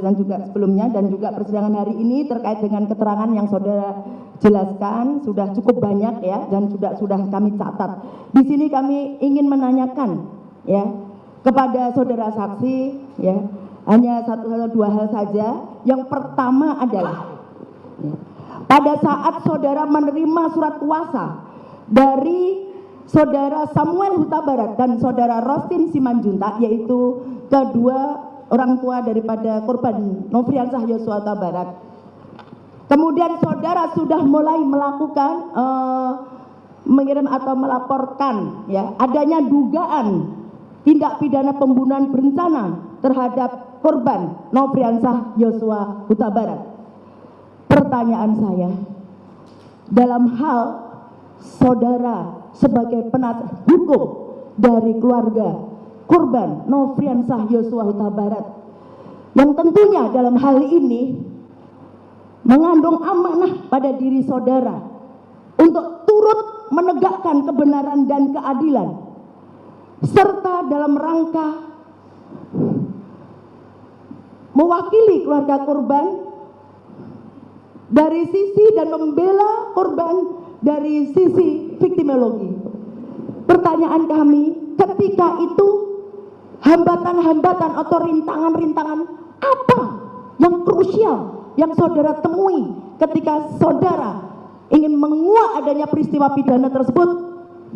dan juga sebelumnya dan juga persidangan hari ini terkait dengan keterangan yang saudara jelaskan sudah cukup banyak ya, dan sudah kami catat. Di sini kami ingin menanyakan ya kepada saudara saksi ya, hanya dua hal saja. Yang pertama adalah ya, pada saat saudara menerima surat kuasa dari saudara Samuel Huta Barat dan saudara Rostin Simanjuntak, yaitu kedua orang tua daripada korban Nofriansah Yosua Huta Barat. Kemudian saudara sudah mulai melakukan mengirim atau melaporkan ya adanya dugaan tindak pidana pembunuhan berencana terhadap korban Nofriansah Yosua Huta Barat. Pertanyaan saya, dalam hal saudara sebagai penasihat hukum dari keluarga korban Nofriansah Yosua Huta Barat, yang tentunya dalam hal ini mengandung amanah pada diri saudara untuk turut menegakkan kebenaran dan keadilan, serta dalam rangka mewakili keluarga korban dari sisi dan membela korban dari sisi viktimologi. Pertanyaan kami, ketika itu hambatan-hambatan atau rintangan-rintangan apa yang krusial yang saudara temui ketika saudara ingin menguak adanya peristiwa pidana tersebut,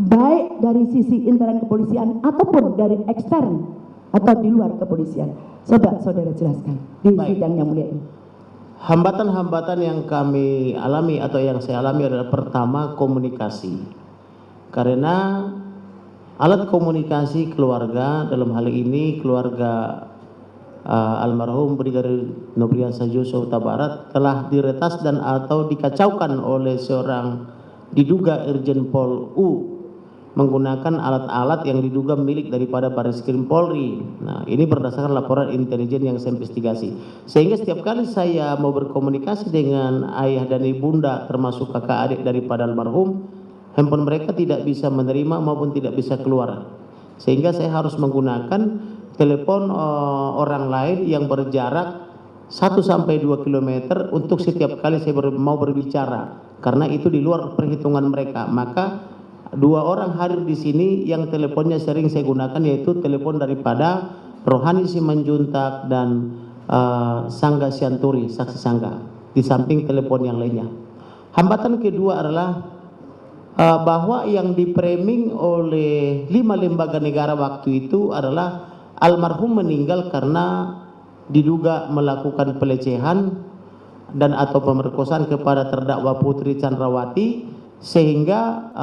baik dari sisi intern kepolisian ataupun dari ekstern atau di luar kepolisian? Saudara jelaskan di sidang yang mulia ini. Hambatan-hambatan yang kami alami atau yang saya alami adalah pertama, komunikasi. Karena alat komunikasi keluarga, dalam hal ini keluarga almarhum Brigadir Nofriansah Yosua Huta Barat, telah diretas dan atau dikacaukan oleh seorang diduga Irjen Pol U menggunakan alat-alat yang diduga milik daripada Barreskrim Polri. Nah, ini berdasarkan laporan intelijen yang saya investigasi. Sehingga setiap kali saya mau berkomunikasi dengan ayah dan ibunda termasuk kakak adik daripada almarhum, handphone mereka tidak bisa menerima maupun tidak bisa keluar. Sehingga saya harus menggunakan telepon orang lain yang berjarak 1 sampai 2 km untuk setiap kali saya mau berbicara. Karena itu di luar perhitungan mereka. Maka 2 orang hadir di sini yang teleponnya sering saya gunakan, yaitu telepon daripada Rohani Simanjuntak dan Sangga Sianturi, saksi Sangga, di samping telepon yang lainnya. Hambatan kedua adalah bahwa yang dipraming oleh 5 lembaga negara waktu itu adalah almarhum meninggal karena diduga melakukan pelecehan dan atau pemerkosaan kepada terdakwa Putri Chandrawati, sehingga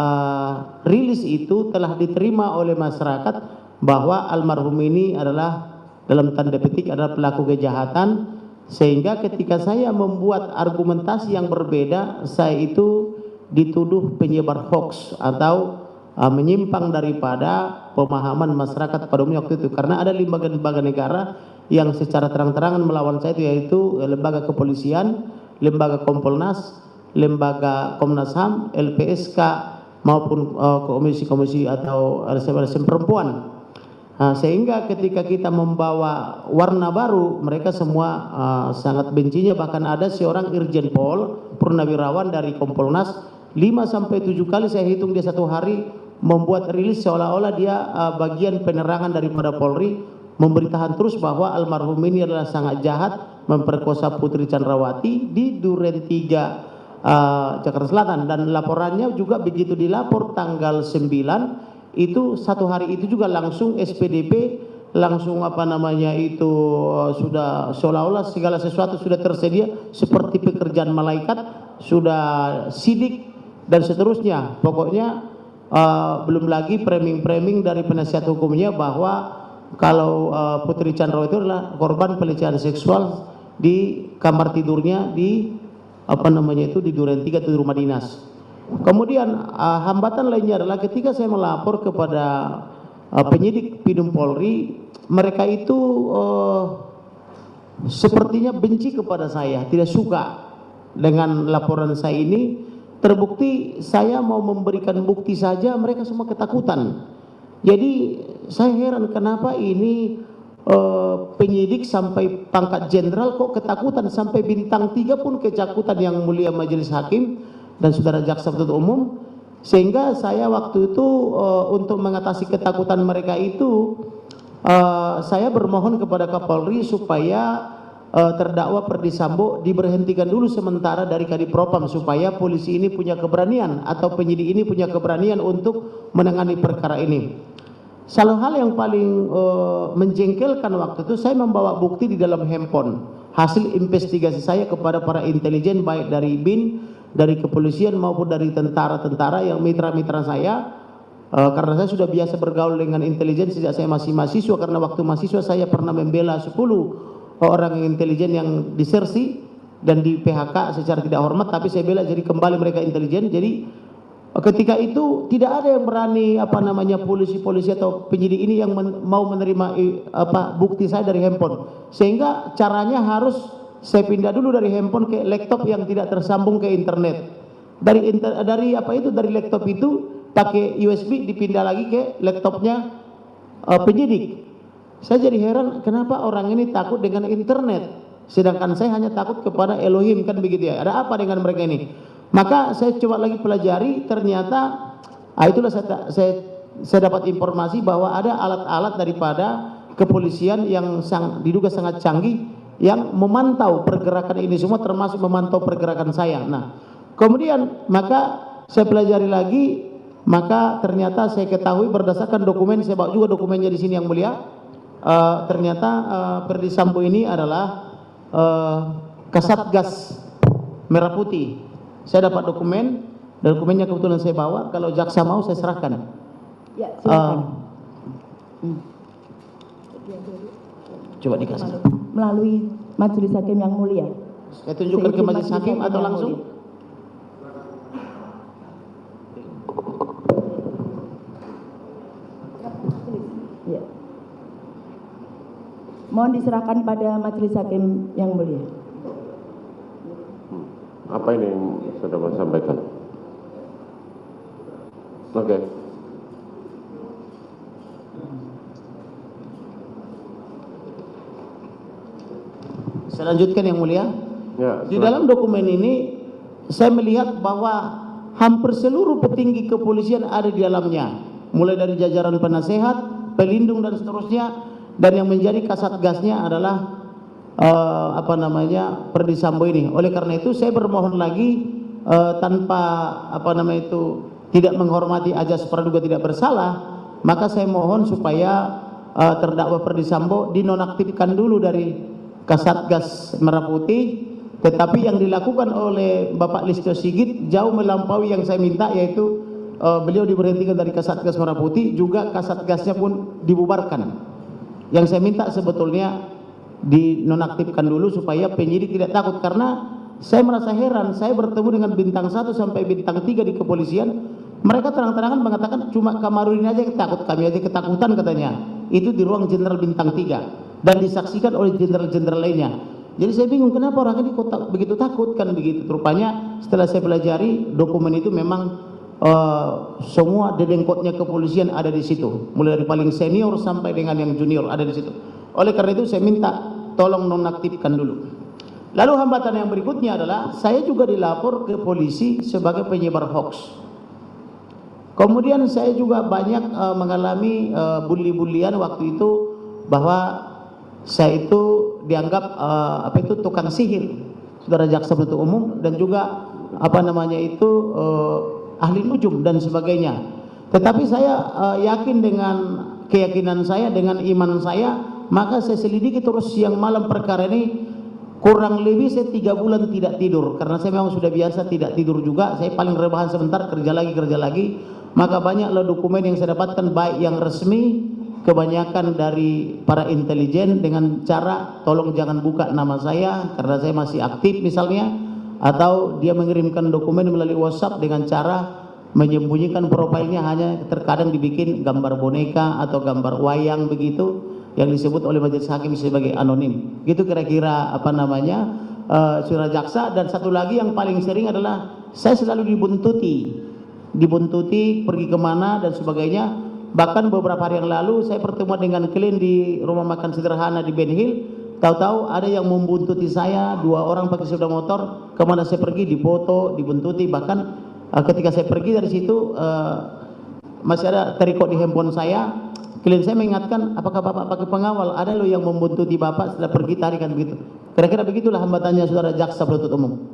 rilis itu telah diterima oleh masyarakat bahwa almarhum ini adalah dalam tanda petik adalah pelaku kejahatan. Sehingga ketika saya membuat argumentasi yang berbeda, saya itu dituduh penyebar hoax atau menyimpang daripada pemahaman masyarakat pada umumnya waktu itu. Karena ada lembaga-lembaga negara yang secara terang-terangan melawan saya, yaitu lembaga kepolisian, lembaga Kompolnas, lembaga Komnas HAM, LPSK, maupun komisi-komisi atau LSM perempuan. Sehingga ketika kita membawa warna baru, mereka semua sangat bencinya. Bahkan ada seorang Irjen Pol Purnawirawan dari Kompolnas 5 sampai 7 kali saya hitung dia satu hari membuat rilis seolah-olah dia bagian penerangan daripada Polri, memberitakan terus bahwa almarhum ini adalah sangat jahat, memperkosa Putri Chandrawati di Duren 3 Jakarta Selatan. Dan laporannya juga begitu dilapor tanggal 9 itu, satu hari itu juga langsung SPDP langsung sudah seolah-olah segala sesuatu sudah tersedia seperti pekerjaan malaikat, sudah sidik dan seterusnya. Pokoknya belum lagi framing dari penasihat hukumnya bahwa kalau Putri Chandrawati itu adalah korban pelecehan seksual di kamar tidurnya di di Duren 3 itu rumah dinas. Kemudian hambatan lainnya adalah ketika saya melapor kepada penyidik Pidum Polri, mereka itu sepertinya benci kepada saya, tidak suka dengan laporan saya ini. Terbukti saya mau memberikan bukti saja mereka semua ketakutan. Jadi saya heran kenapa ini penyidik sampai pangkat jenderal kok ketakutan, sampai bintang 3 pun ketakutan yang mulia majelis hakim dan saudara jaksa penuntut umum. Sehingga saya waktu itu untuk mengatasi ketakutan mereka itu, saya bermohon kepada Kapolri supaya terdakwa Perdi Sambo diberhentikan dulu sementara dari Kadipropam, supaya polisi ini punya keberanian atau penyidik ini punya keberanian untuk menangani perkara ini. Salah hal yang paling menjengkelkan waktu itu, saya membawa bukti di dalam handphone hasil investigasi saya kepada para intelijen, baik dari BIN, dari kepolisian maupun dari tentara-tentara yang mitra-mitra saya, karena saya sudah biasa bergaul dengan intelijen sejak saya masih mahasiswa, karena waktu mahasiswa saya pernah membela 10 orang intelijen yang disersi dan di PHK secara tidak hormat, tapi saya bela jadi kembali mereka intelijen. Jadi ketika itu tidak ada yang berani polisi-polisi atau penyidik ini yang mau menerima bukti saya dari handphone, sehingga caranya harus saya pindah dulu dari handphone ke laptop yang tidak tersambung ke internet. Dari laptop itu pakai USB dipindah lagi ke laptopnya penyidik. Saya jadi heran kenapa orang ini takut dengan internet, sedangkan saya hanya takut kepada Elohim, kan begitu ya. Ada apa dengan mereka ini? Maka saya coba lagi pelajari, ternyata itulah saya dapat informasi bahwa ada alat-alat daripada kepolisian yang diduga sangat canggih yang memantau pergerakan ini semua, termasuk memantau pergerakan saya. Nah, kemudian maka saya pelajari lagi, maka ternyata saya ketahui berdasarkan dokumen, saya bawa juga dokumennya di sini yang mulia, ternyata Perdi Sambo ini adalah Kasatgas Merah Putih. Saya dapat dokumennya kebetulan saya bawa, kalau jaksa mau saya serahkan. Ya, silakan. Coba dikasih. Melalui majelis hakim yang mulia. Saya tunjukkan ke majelis hakim atau langsung? Ya. Mohon diserahkan pada majelis hakim yang mulia. Apa ini yang sudah Mas sampaikan? Oke. Saya lanjutkan yang mulia. Ya, di dalam dokumen ini saya melihat bahwa hampir seluruh petinggi kepolisian ada di dalamnya, mulai dari jajaran penasehat, pelindung dan seterusnya, dan yang menjadi kasatgasnya adalah Perdi Sambo ini. Oleh karena itu saya bermohon lagi, tanpa tidak menghormati ajas praduga tidak bersalah, maka saya mohon supaya terdakwa Perdi Sambo dinonaktifkan dulu dari Kasatgas Merah Putih, tetapi yang dilakukan oleh Bapak Listio Sigit jauh melampaui yang saya minta, yaitu beliau diberhentikan dari Kasatgas Merah Putih, juga Kasatgasnya pun dibubarkan. Yang saya minta sebetulnya dinonaktifkan dulu supaya penyidik tidak takut, karena saya merasa heran, saya bertemu dengan bintang 1 sampai bintang 3 di kepolisian, mereka terang-terangan mengatakan cuma Kamarudin aja yang takut, kami aja ketakutan katanya. Itu di ruang jenderal bintang 3 dan disaksikan oleh jenderal-jenderal lainnya. Jadi saya bingung kenapa orang ini kok begitu takut, kan begitu. Rupanya setelah saya pelajari dokumen itu memang semua dedengkotnya kepolisian ada di situ, mulai dari paling senior sampai dengan yang junior ada di situ. Oleh karena itu saya minta tolong nonaktifkan dulu. Lalu hambatan yang berikutnya adalah saya juga dilapor ke polisi sebagai penyebar hoax. Kemudian saya juga banyak mengalami bully-bullyan waktu itu, bahwa saya itu dianggap tukang sihir, saudara jaksa penuntut umum, dan juga ahli nujum dan sebagainya. Tetapi saya yakin dengan keyakinan saya, dengan iman saya, maka saya selidiki terus siang malam perkara ini. Kurang lebih saya 3 bulan tidak tidur, karena saya memang sudah biasa tidak tidur juga. Saya paling rebahan sebentar, kerja lagi. Maka banyaklah dokumen yang saya dapatkan, baik yang resmi, kebanyakan dari para intelijen, dengan cara tolong jangan buka nama saya karena saya masih aktif misalnya, atau dia mengirimkan dokumen melalui WhatsApp dengan cara menyembunyikan profilnya, hanya terkadang dibikin gambar boneka atau gambar wayang begitu, yang disebut oleh majelis hakim sebagai anonim. Gitu kira-kira saudara jaksa. Dan satu lagi yang paling sering adalah saya selalu dibuntuti pergi kemana dan sebagainya. Bahkan beberapa hari yang lalu saya pertemuan dengan klien di rumah makan sederhana di Ben Hill. Tahu-tahu ada yang membuntuti saya, 2 orang pakai sepeda motor, kemana saya pergi difoto, dibuntuti. Bahkan ketika saya pergi dari situ masih ada terikot di handphone saya. Klien saya mengingatkan, apakah Bapak pakai pengawal? Ada loh yang membuntuti Bapak setelah pergi, tarikan begitu. Kira-kira begitulah hambatannya saudara jaksa penuntut umum.